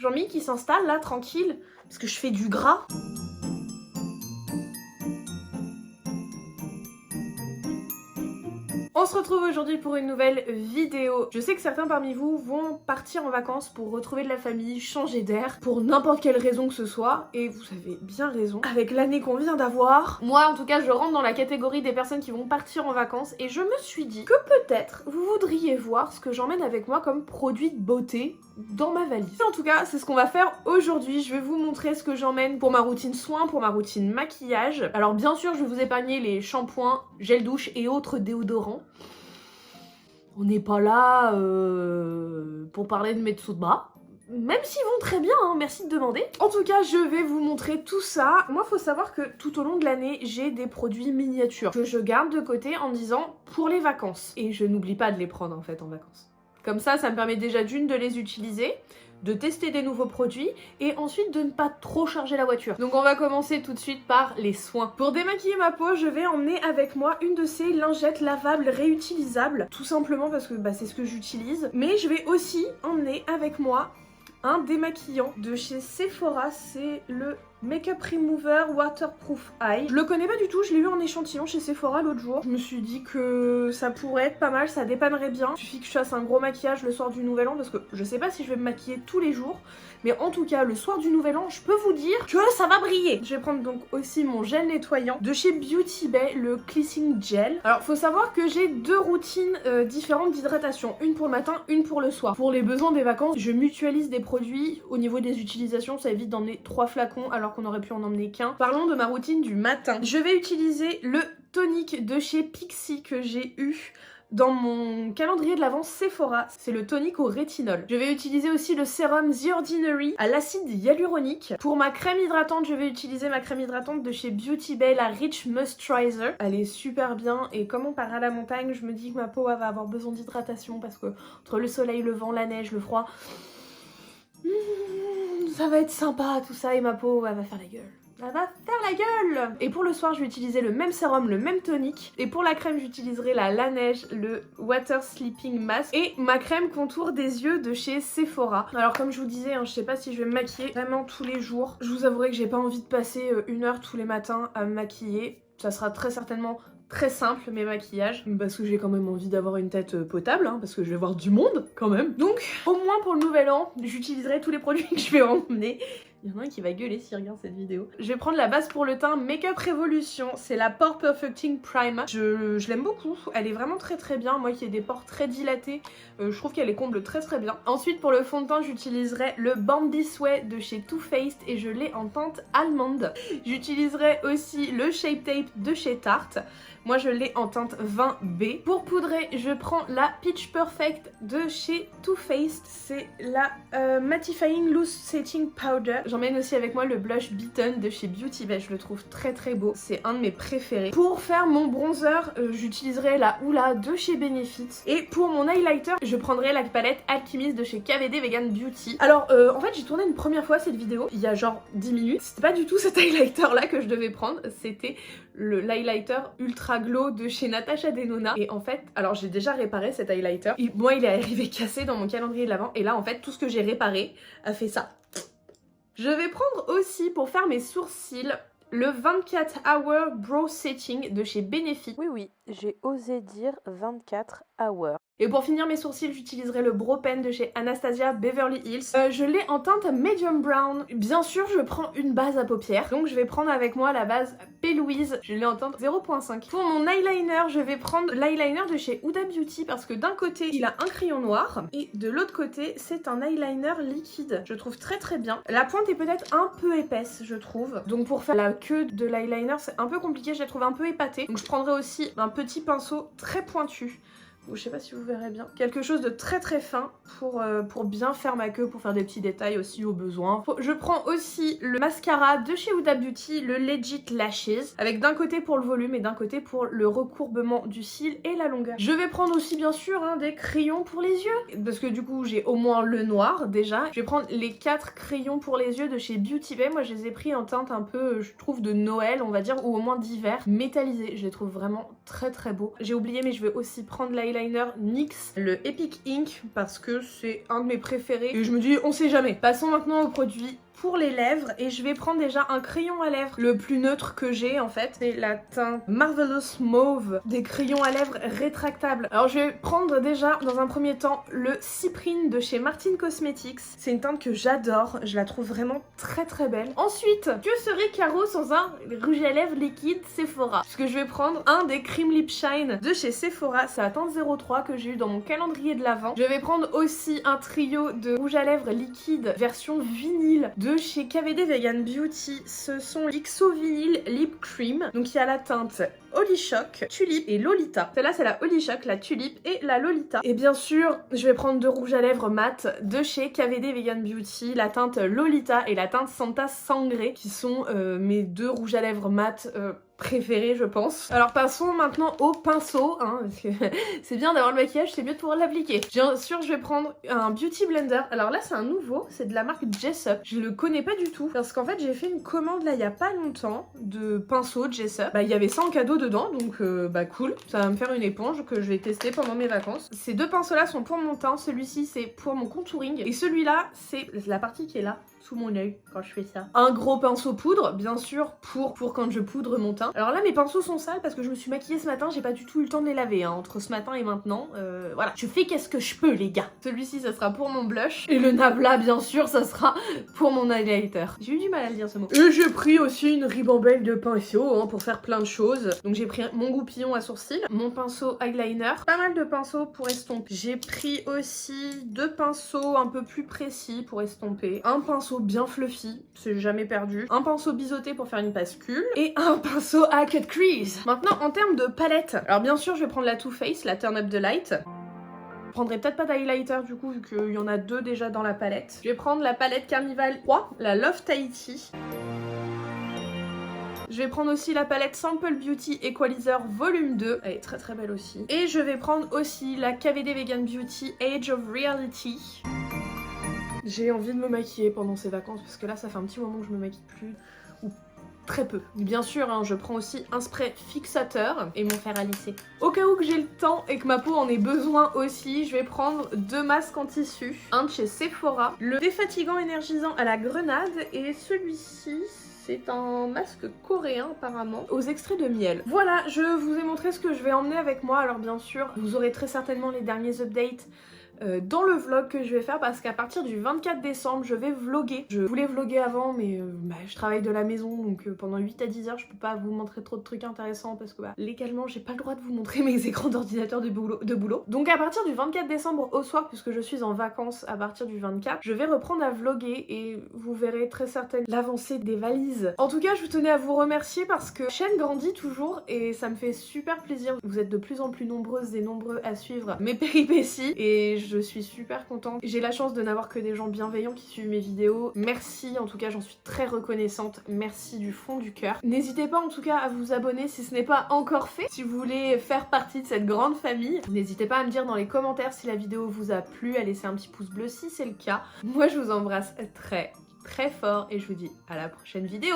Jean-Mi qui s'installe là, tranquille, parce que je fais du gras. On se retrouve aujourd'hui pour une nouvelle vidéo. Je sais que certains parmi vous vont partir en vacances pour retrouver de la famille, changer d'air, pour n'importe quelle raison que ce soit, et vous avez bien raison. Avec l'année qu'on vient d'avoir, moi en tout cas je rentre dans la catégorie des personnes qui vont partir en vacances, et je me suis dit que peut-être vous voudriez voir ce que j'emmène avec moi comme produit de beauté dans ma valise. En tout cas, c'est ce qu'on va faire aujourd'hui. Je vais vous montrer ce que j'emmène pour ma routine soins, pour ma routine maquillage. Alors bien sûr, je vais vous épargner les shampoings, gel douche et autres déodorants. On n'est pas là pour parler de mes dessous de bras. Même s'ils vont très bien, hein, merci de demander. En tout cas, je vais vous montrer tout ça. Moi, faut savoir que tout au long de l'année, j'ai des produits miniatures que je garde de côté en me disant pour les vacances. Et je n'oublie pas de les prendre en fait en vacances. Comme ça me permet déjà d'une de les utiliser, de tester des nouveaux produits et ensuite de ne pas trop charger la voiture. Donc on va commencer tout de suite par les soins. Pour démaquiller ma peau, je vais emmener avec moi une de ces lingettes lavables réutilisables, tout simplement parce que c'est ce que j'utilise. Mais je vais aussi emmener avec moi un démaquillant de chez Sephora, c'est le Makeup Remover Waterproof Eye. Je le connais pas du tout, je l'ai eu en échantillon chez Sephora l'autre jour. Je me suis dit que ça pourrait être pas mal, ça dépannerait bien. Il suffit que je fasse un gros maquillage le soir du Nouvel An parce que je sais pas si je vais me maquiller tous les jours. Mais en tout cas, le soir du Nouvel An, je peux vous dire que ça va briller. Je vais prendre donc aussi mon gel nettoyant de chez Beauty Bay, le Cleansing Gel. Alors, faut savoir que j'ai deux routines différentes d'hydratation. Une pour le matin, une pour le soir. Pour les besoins des vacances, je mutualise des produits. Au niveau des utilisations, ça évite d'emmener 3 flacons alors qu'on aurait pu en emmener qu'un. Parlons de ma routine du matin. Je vais utiliser le tonique de chez Pixi que j'ai eu dans mon calendrier de l'avant Sephora. C'est le tonique au rétinol. Je vais utiliser aussi le sérum The Ordinary à l'acide hyaluronique. Pour ma crème hydratante, je vais utiliser ma crème hydratante de chez Beauty Bay, la Rich Moisturizer. Elle est super bien et comme on part à la montagne, je me dis que ma peau va avoir besoin d'hydratation parce que entre le soleil, le vent, la neige, le froid, ça va être sympa tout ça et ma peau elle va faire la gueule. Elle va faire la gueule! Et pour le soir, je vais utiliser le même sérum, le même tonique. Et pour la crème, j'utiliserai la Neige, le Water Sleeping Mask. Et ma crème contour des yeux de chez Sephora. Alors comme je vous disais, hein, je sais pas si je vais me maquiller vraiment tous les jours. Je vous avouerai que j'ai pas envie de passer 1 heure tous les matins à me maquiller. Ça sera très certainement très simple mes maquillages, parce que j'ai quand même envie d'avoir une tête potable, hein, parce que je vais voir du monde quand même. Donc au moins pour le Nouvel An, j'utiliserai tous les produits que je vais emmener. Il y en a un qui va gueuler s'il regarde cette vidéo. Je vais prendre la base pour le teint Makeup Revolution, c'est la Pore Perfecting Primer. Je l'aime beaucoup, elle est vraiment très très bien. Moi qui ai des pores très dilatés, je trouve qu'elle les comble très très bien. Ensuite pour le fond de teint, j'utiliserai le Born This Way de chez Too Faced et je l'ai en teinte allemande. J'utiliserai aussi le Shape Tape de chez Tarte. Moi je l'ai en teinte 20B. Pour poudrer, je prends la Peach Perfect de chez Too Faced. C'est la Mattifying Loose Setting Powder. J'emmène aussi avec moi le blush Beaten de chez Beauty Bay. Je le trouve très très beau. C'est un de mes préférés. Pour faire mon bronzer, j'utiliserai la Hoola de chez Benefit. Et pour mon highlighter, je prendrai la palette Alchemist de chez KVD Vegan Beauty. Alors en fait j'ai tourné une première fois cette vidéo il y a genre 10 minutes. C'était pas du tout cet highlighter là que je devais prendre. C'était l'highlighter Ultra Glow de chez Natasha Denona. Et en fait, alors j'ai déjà réparé cet highlighter. Et moi il est arrivé cassé dans mon calendrier de l'avant. Et là en fait tout ce que j'ai réparé a fait ça. Je vais prendre aussi pour faire mes sourcils le 24 Hour Brow Setting de chez Benefit. Oui, j'ai osé dire 24 hours. Et pour finir mes sourcils, j'utiliserai le Brow Pen de chez Anastasia Beverly Hills. Je l'ai en teinte medium brown. Bien sûr, je prends une base à paupières. Donc je vais prendre avec moi la base P. Louise. Je l'ai en teinte 0.5. Pour mon eyeliner, je vais prendre l'eyeliner de chez Huda Beauty parce que d'un côté, il a un crayon noir et de l'autre côté, c'est un eyeliner liquide. Je trouve très très bien. La pointe est peut-être un peu épaisse, je trouve. Donc pour faire la queue de l'eyeliner, c'est un peu compliqué. Je la trouve un peu épatée. Donc je prendrai aussi un petit pinceau très pointu. Je sais pas si vous verrez bien. Quelque chose de très très fin pour bien faire ma queue, pour faire des petits détails aussi au besoin. Je prends aussi le mascara de chez Huda Beauty, le Legit Lashes, avec d'un côté pour le volume et d'un côté pour le recourbement du cil et la longueur. Je vais prendre aussi bien sûr des crayons pour les yeux, parce que du coup j'ai au moins le noir déjà. Je vais prendre les 4 crayons pour les yeux de chez Beauty Bay. Moi je les ai pris en teinte un peu, je trouve, de Noël on va dire, ou au moins d'hiver, métallisés. Je les trouve vraiment très très beaux. J'ai oublié mais je vais aussi prendre l'eyeliner eyeliner NYX, le Epic Ink, parce que c'est un de mes préférés. Et je me dis, on sait jamais. Passons maintenant au produit pour les lèvres et je vais prendre déjà un crayon à lèvres le plus neutre que j'ai en fait. C'est la teinte Marvelous Mauve, des crayons à lèvres rétractables. Alors je vais prendre déjà dans un premier temps le Cyprine de chez Martin Cosmetics. C'est une teinte que j'adore, je la trouve vraiment très très belle. Ensuite, que serait Caro sans un rouge à lèvres liquide Sephora? Puisque je vais prendre un des Cream Lip Shine de chez Sephora, c'est la teinte 03 que j'ai eu dans mon calendrier de l'Avent. Je vais prendre aussi un trio de rouge à lèvres liquide version vinyle de chez KVD Vegan Beauty. Ce sont l'XO Vinyl Lip Cream. Donc il y a la teinte Holy Shock, Tulip et Lolita. Celle-là c'est la Holy Shock, la Tulip et la Lolita. Et bien sûr, je vais prendre deux rouges à lèvres mat de chez KVD Vegan Beauty, la teinte Lolita et la teinte Santa Sangre, qui sont mes deux rouges à lèvres mat préférés je pense. Alors passons maintenant au pinceau, hein, parce que c'est bien d'avoir le maquillage, c'est mieux de pouvoir l'appliquer. Bien sûr je vais prendre un Beauty Blender. Alors là c'est un nouveau, c'est de la marque Jessup. Je le connais pas du tout parce qu'en fait j'ai fait une commande là il y a pas longtemps de pinceau Jessup. Bah il y avait ça en cadeau dedans donc bah cool. Ça va me faire une éponge que je vais tester pendant mes vacances. Ces deux pinceaux là sont pour mon teint, celui-ci c'est pour mon contouring et celui-là c'est la partie qui est là sous mon œil quand je fais ça. Un gros pinceau poudre, bien sûr, pour quand je poudre mon teint. Alors là, mes pinceaux sont sales parce que je me suis maquillée ce matin, j'ai pas du tout eu le temps de les laver, hein, entre ce matin et maintenant. Voilà, je fais qu'est-ce que je peux, les gars. Celui-ci, ça sera pour mon blush. Et le Nabla, bien sûr, ça sera pour mon highlighter. J'ai eu du mal à le dire, ce mot. Et j'ai pris aussi une ribambelle de pinceaux, hein, pour faire plein de choses. Donc j'ai pris mon goupillon à sourcils, mon pinceau eyeliner, pas mal de pinceaux pour estomper. J'ai pris aussi deux pinceaux un peu plus précis pour estomper. Un pinceau bien fluffy, c'est jamais perdu. Un pinceau biseauté pour faire une bascule. Et un pinceau à cut crease. Maintenant, en termes de palette, alors bien sûr, je vais prendre la Too Faced, la Turn Up the Light. Je prendrai peut-être pas d'highlighter du coup, vu qu'il y en a deux déjà dans la palette. Je vais prendre la palette Carnival 3, la Love Tahiti. Je vais prendre aussi la palette Sample Beauty Equalizer Volume 2, elle est très très belle aussi. Et je vais prendre aussi la KVD Vegan Beauty Age of Reality. J'ai envie de me maquiller pendant ces vacances parce que là ça fait un petit moment que je me maquille plus, ou très peu. Bien sûr, hein, je prends aussi un spray fixateur et mon fer à lisser. Au cas où que j'ai le temps et que ma peau en ait besoin aussi, je vais prendre deux masques en tissu. Un de chez Sephora, le défatigant énergisant à la grenade et celui-ci... c'est un masque coréen apparemment, aux extraits de miel. Voilà, je vous ai montré ce que je vais emmener avec moi. Alors bien sûr, vous aurez très certainement les derniers updates dans le vlog que je vais faire parce qu'à partir du 24 décembre je vais vlogger. Je voulais vlogger avant mais je travaille de la maison donc pendant 8 à 10 heures je peux pas vous montrer trop de trucs intéressants parce que légalement j'ai pas le droit de vous montrer mes écrans d'ordinateur de boulot. Donc à partir du 24 décembre au soir, puisque je suis en vacances à partir du 24, je vais reprendre à vlogger et vous verrez très certainement l'avancée des valises. En tout cas je tenais à vous remercier parce que la chaîne grandit toujours et ça me fait super plaisir. Vous êtes de plus en plus nombreuses et nombreux à suivre mes péripéties et je suis super contente. J'ai la chance de n'avoir que des gens bienveillants qui suivent mes vidéos. Merci, en tout cas j'en suis très reconnaissante. Merci du fond du cœur. N'hésitez pas en tout cas à vous abonner si ce n'est pas encore fait. Si vous voulez faire partie de cette grande famille, n'hésitez pas à me dire dans les commentaires si la vidéo vous a plu, à laisser un petit pouce bleu si c'est le cas. Moi je vous embrasse très très fort et je vous dis à la prochaine vidéo.